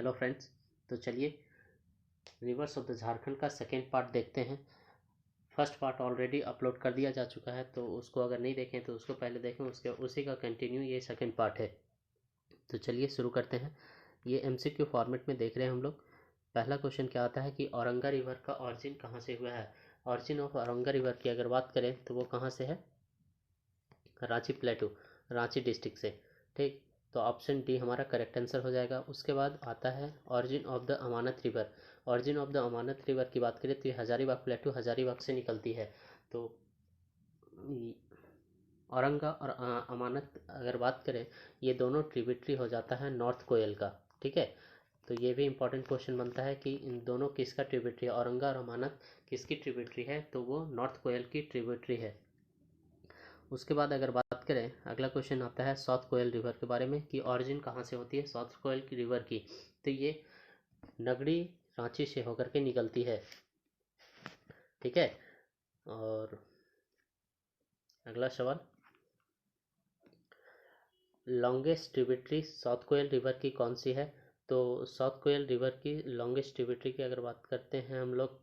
Hello friends. तो चलिए reverse of the Jharkhand का सेकेंड पार्ट देखते हैं। फर्स्ट पार्ट ऑलरेडी अपलोड कर दिया जा चुका है, तो उसको अगर नहीं देखें तो उसको पहले देखें, उसके उसी का कंटिन्यू ये सेकेंड पार्ट है। तो चलिए शुरू करते हैं। ये एमसीक्यू फॉर्मेट में देख रहे हैं हम लोग। पहला क्वेश्चन क्या आता है कि औरंगा रिवर का ऑरिजिन कहाँ से हुआ है। ऑरिजिन ऑफ औरंगा रिवर की अगर बात करें तो वो कहाँ से है, रांची प्लेटू, रांची डिस्ट्रिक्ट से। ठीक, तो ऑप्शन डी हमारा करेक्ट आंसर हो जाएगा। उसके बाद आता है origin of the Amanat river. Origin of the Amanat river की बात करें तो ये हजारीबाग प्लेटू हजारीबाग से निकलती है। तो औरंगा और अमानत अगर बात करें, ये दोनों ट्रिब्यूटरी हो जाता है नॉर्थ कोयल का। ठीक है, तो ये भी इंपॉर्टेंट क्वेश्चन बनता है कि इन दोनों किसका ट्रिब्यूटरी है, औरंगा और अमानत किसकी ट्रिब्यूटरी है, तो वो नॉर्थ कोयल की ट्रिब्यूटरी है। उसके बाद अगर बात करें, अगला क्वेश्चन आता है साउथ कोयल रिवर के बारे में कि ऑरिजिन कहाँ से होती है साउथ कोयल की रिवर की। तो ये नगड़ी रांची से होकर के निकलती है। ठीक है, और अगला सवाल, लॉन्गेस्ट ट्रिब्यूटरी साउथ कोयल रिवर की कौन सी है। तो साउथ कोयल रिवर की लॉन्गेस्ट ट्रिब्यूटरी की अगर बात करते हैं हम लोग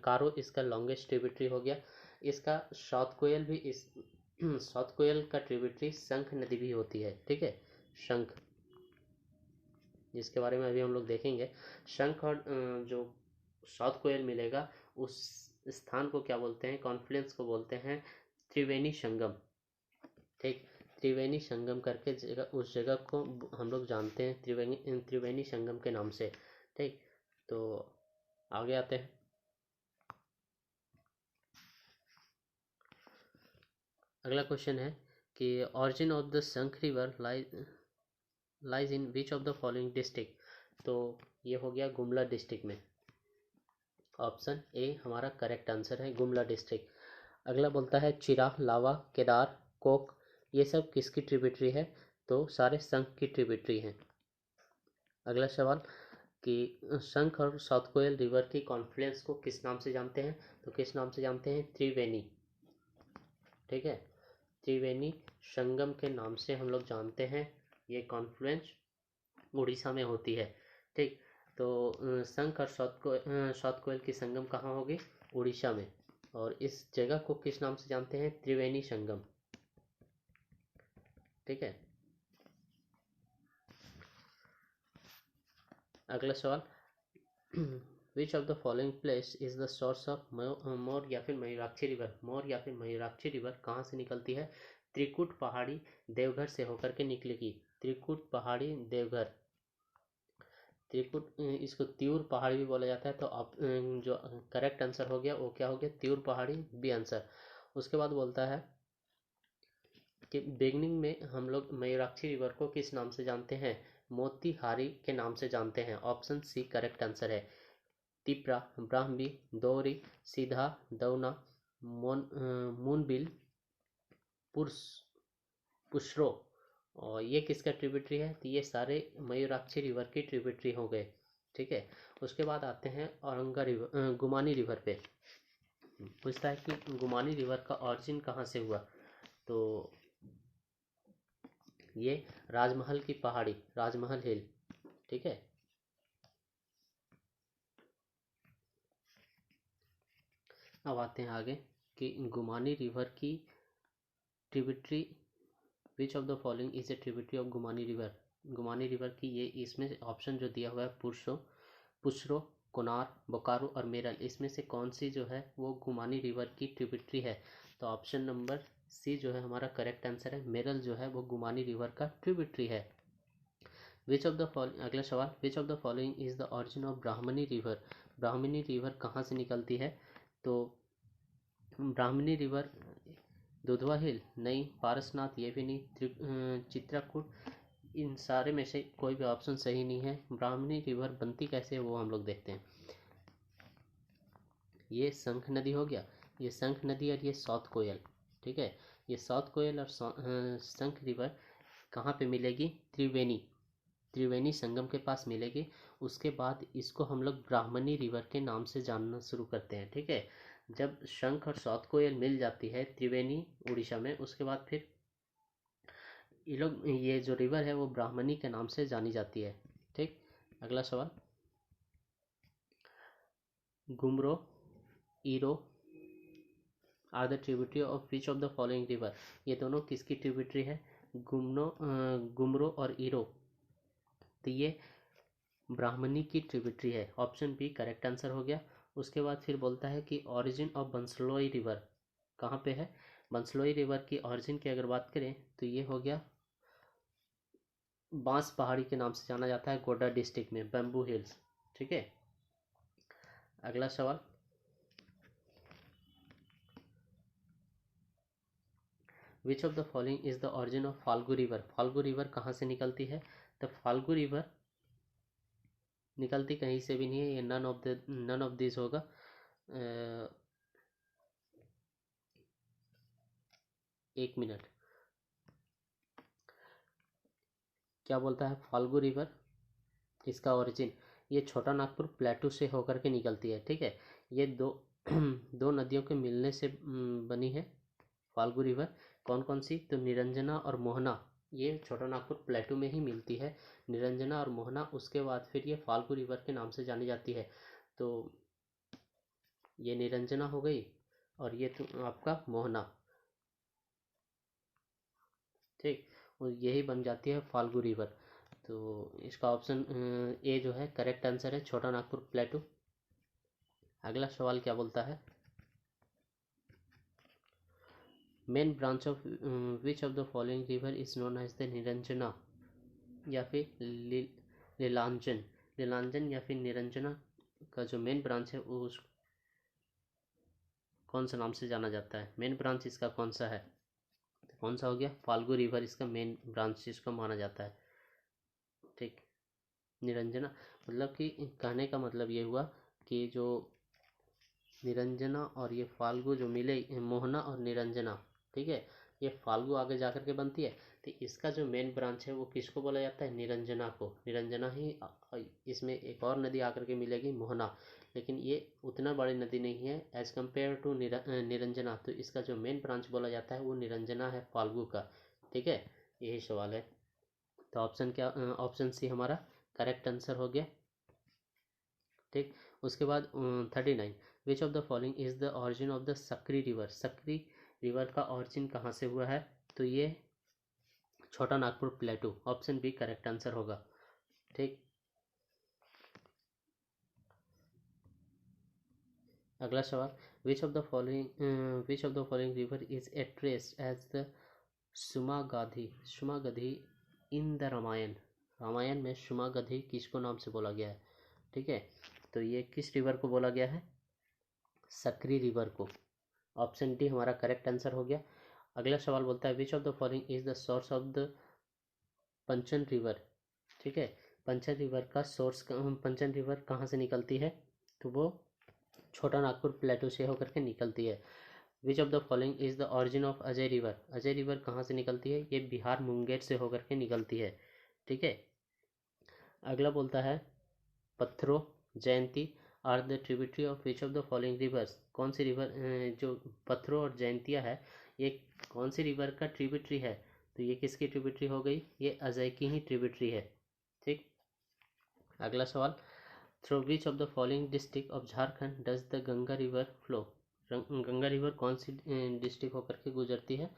कारो इसका लॉन्गेस्ट ट्रिब्यूटरी हो गया। इसका साउथ कोयल भी इस साउथ कोयल का ट्रिब्यूटरी शंख नदी भी होती है। ठीक है, शंख, जिसके बारे में अभी हम लोग देखेंगे। शंख और जो साउथ कोयल मिलेगा उस स्थान को क्या बोलते हैं, कॉन्फ्लुएंस को बोलते हैं त्रिवेणी संगम। ठीक, त्रिवेणी संगम करके जगह, उस जगह को हम लोग जानते हैं त्रिवेणी संगम के नाम से। ठीक, तो आगे आते हैं। अगला क्वेश्चन है कि ऑरिजिन ऑफ द शंख river lies in which of the following district. तो ये हो गया गुमला डिस्ट्रिक्ट में। ऑप्शन ए हमारा करेक्ट आंसर है, गुमला डिस्ट्रिक्ट। अगला बोलता है चिराग, लावा, केदार, कोक, ये सब किसकी ट्रिब्यूटरी है। तो सारे शंख की ट्रिब्यूटरी हैं। अगला सवाल कि शंख और साउथ कोयल रिवर की कॉन्फ्लुएंस को किस नाम से जानते हैं। तो किस नाम से जानते हैं, त्रिवेणी। ठीक है, त्रिवेणी संगम के नाम से हम लोग जानते हैं। ये कॉन्फ्लुएंस उड़ीसा में होती है। ठीक, तो शंख और साउथ कोयल की संगम कहाँ होगी, उड़ीसा में। और इस जगह को किस नाम से जानते हैं, त्रिवेणी संगम। ठीक है, अगला सवाल, which of the following place is the source of more या फिर मयूराक्षी रिवर। मोर या फिर मयूराक्षी रिवर कहाँ से निकलती है, त्रिकुट पहाड़ी देवघर से होकर के निकलेगी। त्रिकुट पहाड़ी देवघर, त्रिकुट इसको त्यूर पहाड़ी भी बोला जाता है। तो आप जो करेक्ट आंसर हो गया वो क्या हो गया, त्यूर पहाड़ी बी आंसर। उसके बाद बोलता है कि बिगनिंग में हम लोग मयूराक्षी रिवर को किस नाम से जानते हैं, मोतीहारी के नाम से जानते हैं। ऑप्शन सी करेक्ट आंसर है। तिपरा, ब्राह्मी, दौरी, सीधा, दौना, मूनबिल, पुरुष, पुशरो, और ये किसका ट्रिब्यूटरी है, तो ये सारे मयूराक्षी रिवर की ट्रिब्यूटरी हो गए। ठीक है, उसके बाद आते हैं औरंगा रिवर, गुमानी रिवर पे। पूछता है कि गुमानी रिवर का ऑरिजिन कहाँ से हुआ। तो ये राजमहल की पहाड़ी, राजमहल हिल। ठीक है, अब आते हैं आगे कि गुमानी रिवर की tributary, which of the following is a tributary of Gumani river. Gumani river की ये इसमें ऑप्शन जो दिया हुआ है पुशरो, कोनार, बोकारो और मेरल, इसमें से कौन सी जो है वो गुमानी रिवर की ट्रिब्यूटरी है। तो ऑप्शन नंबर सी जो है हमारा करेक्ट आंसर है, मेरल जो है वो गुमानी रिवर का ट्रिब्यूटरी है। विच ऑफ द फॉलोइंग, अगला सवाल, which of the following is the origin of Brahmani river. Brahmani river कहाँ से निकलती है। तो ब्राह्मणी रिवर दुधवा हिल नहीं, पारसनाथ ये भी नहीं, चित्रकूट, इन सारे में से कोई भी ऑप्शन सही नहीं है। ब्राह्मणी रिवर बनती कैसे है वो हम लोग देखते हैं। ये शंख नदी हो गया, ये शंख नदी और ये साउथ कोयल। ठीक है, ये साउथ कोयल और शंख रिवर कहाँ पे मिलेगी, त्रिवेणी, त्रिवेणी संगम के पास मिलेगी। उसके बाद इसको हम लोग ब्राह्मणी रिवर के नाम से जानना शुरू करते हैं। ठीक है, जब शंख और साउथ कोयल मिल जाती है त्रिवेणी उड़ीसा में, उसके बाद फिर ये लोग, ये जो रिवर है वो ब्राह्मणी के नाम से जानी जाती है। ठीक, अगला सवाल, Gumro, Eero are the tributary of which of the following river. ये दोनों किसकी ट्रिब्यूटरी है? गुमरो और ईरो, तो ये ब्राह्मणी की ट्रिब्यूटरी है। ऑप्शन बी करेक्ट आंसर हो गया। उसके बाद फिर बोलता है कि ओरिजिन ऑफ बंसलोई रिवर कहाँ पे है? बंसलोई रिवर की ओरिजिन की अगर बात करें तो ये हो गया बांस पहाड़ी के नाम से जाना जाता है, गोड्डा डिस्ट्रिक्ट में, बैम्बू हिल्स। ठीक है, अगला सवाल, which of the following is the origin of Falgu river. Falgu river कहाँ से निकलती है? तो फाल्गु रिवर निकलती कहीं से भी नहीं है, ये नन ऑफ दिस होगा। एक मिनट, क्या बोलता है? फाल्गु रिवर इसका ओरिजिन ये छोटा नागपुर प्लेटू से होकर के निकलती है। ठीक है, ये दो दो नदियों के मिलने से बनी है फाल्गु रिवर। कौन कौन सी? तो निरंजना और मोहना, ये छोटा नागपुर प्लेटू में ही मिलती है, निरंजना और मोहना। उसके बाद फिर ये फाल्गु रिवर के नाम से जानी जाती है। तो ये निरंजना हो गई और ये तो आपका मोहना। ठीक, और यही बन जाती है फाल्गु रिवर। तो इसका ऑप्शन ए जो है करेक्ट आंसर है, छोटा नागपुर प्लेटू। अगला सवाल क्या बोलता है? Main branch of which of the following river is known as the Niranjana या फिर लीलांजन। लीलांजन या फिर निरंजना का जो मेन ब्रांच है वो कौन सा नाम से जाना जाता है? मेन ब्रांच इसका कौन सा है? तो कौन सा हो गया? फाल्गु रिवर इसका मेन ब्रांच इसको माना जाता है। ठीक, निरंजना मतलब कि कहने का मतलब ये हुआ कि जो निरंजना और ये फाल्गु जो मिले, मोहना और निरंजना, ठीक है, ये फाल्गु आगे जाकर के बनती है। तो इसका जो मेन ब्रांच है वो किसको बोला जाता है? निरंजना को। निरंजना ही इसमें एक और नदी आकर के मिलेगी, मोहना, लेकिन ये उतना बड़ी नदी नहीं है एज कम्पेयर टू निरंजना। तो इसका जो मेन ब्रांच बोला जाता है वो निरंजना है, फाल्गु का। ठीक है, यही सवाल है। तो ऑप्शन क्या? ऑप्शन सी हमारा करेक्ट आंसर हो गया। ठीक, उसके बाद 39, which of the following is the origin of the Sakri river. Sakri river का ऑरिजिन कहाँ से हुआ है? तो ये Chota Nagpur plateau. Option B correct answer होगा। ठीक, अगला सवाल, which of the following river is addressed as the Sumagadhi. Sumagadhi in the Ramayana. Ramayana में सुमागधी किसको नाम से बोला गया है? ठीक है, तो ये किस रिवर को बोला गया है? सकरी रिवर को। ऑप्शन डी हमारा करेक्ट आंसर हो गया। अगला सवाल बोलता है which of the following is the source of the Panchan river. ठीक है, पंचन रिवर का सोर्स, पंचन रिवर कहाँ से निकलती है? तो वो छोटा नागपुर प्लेटू से होकर के निकलती है। Which of the following is the origin of Ajay river. Ajay river कहाँ से निकलती है? ये बिहार मुंगेर से होकर के निकलती है। ठीक है, अगला बोलता है Patharo, Jayanti are the tributary of which of the following rivers. कौन सी रिवर जो पत्थरो और जयंतिया है ये कौन सी रिवर का ट्रिब्यूटरी है? तो ये किसकी ट्रिब्यूटरी हो गई? ये अजय की ही ट्रिब्यूटरी है। ठीक, अगला सवाल, through which of the following district of Jharkhand does the Ganga river flow. Ganga river कौन सी डिस्ट्रिक्ट होकर के गुजरती है?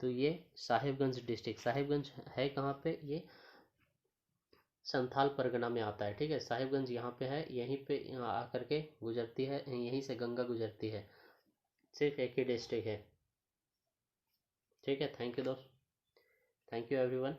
तो ये साहिबगंज डिस्ट्रिक्ट। साहिबगंज है कहाँ पे? ये संथाल परगना में आता है। ठीक है, साहिबगंज यहाँ पे है, यहीं पे आकर के गुजरती है, यहीं से गंगा गुजरती है। सिर्फ एक ही डिस्ट्रिक्ट है। ठीक है, थैंक यू दोस्त, थैंक यू एवरीवन।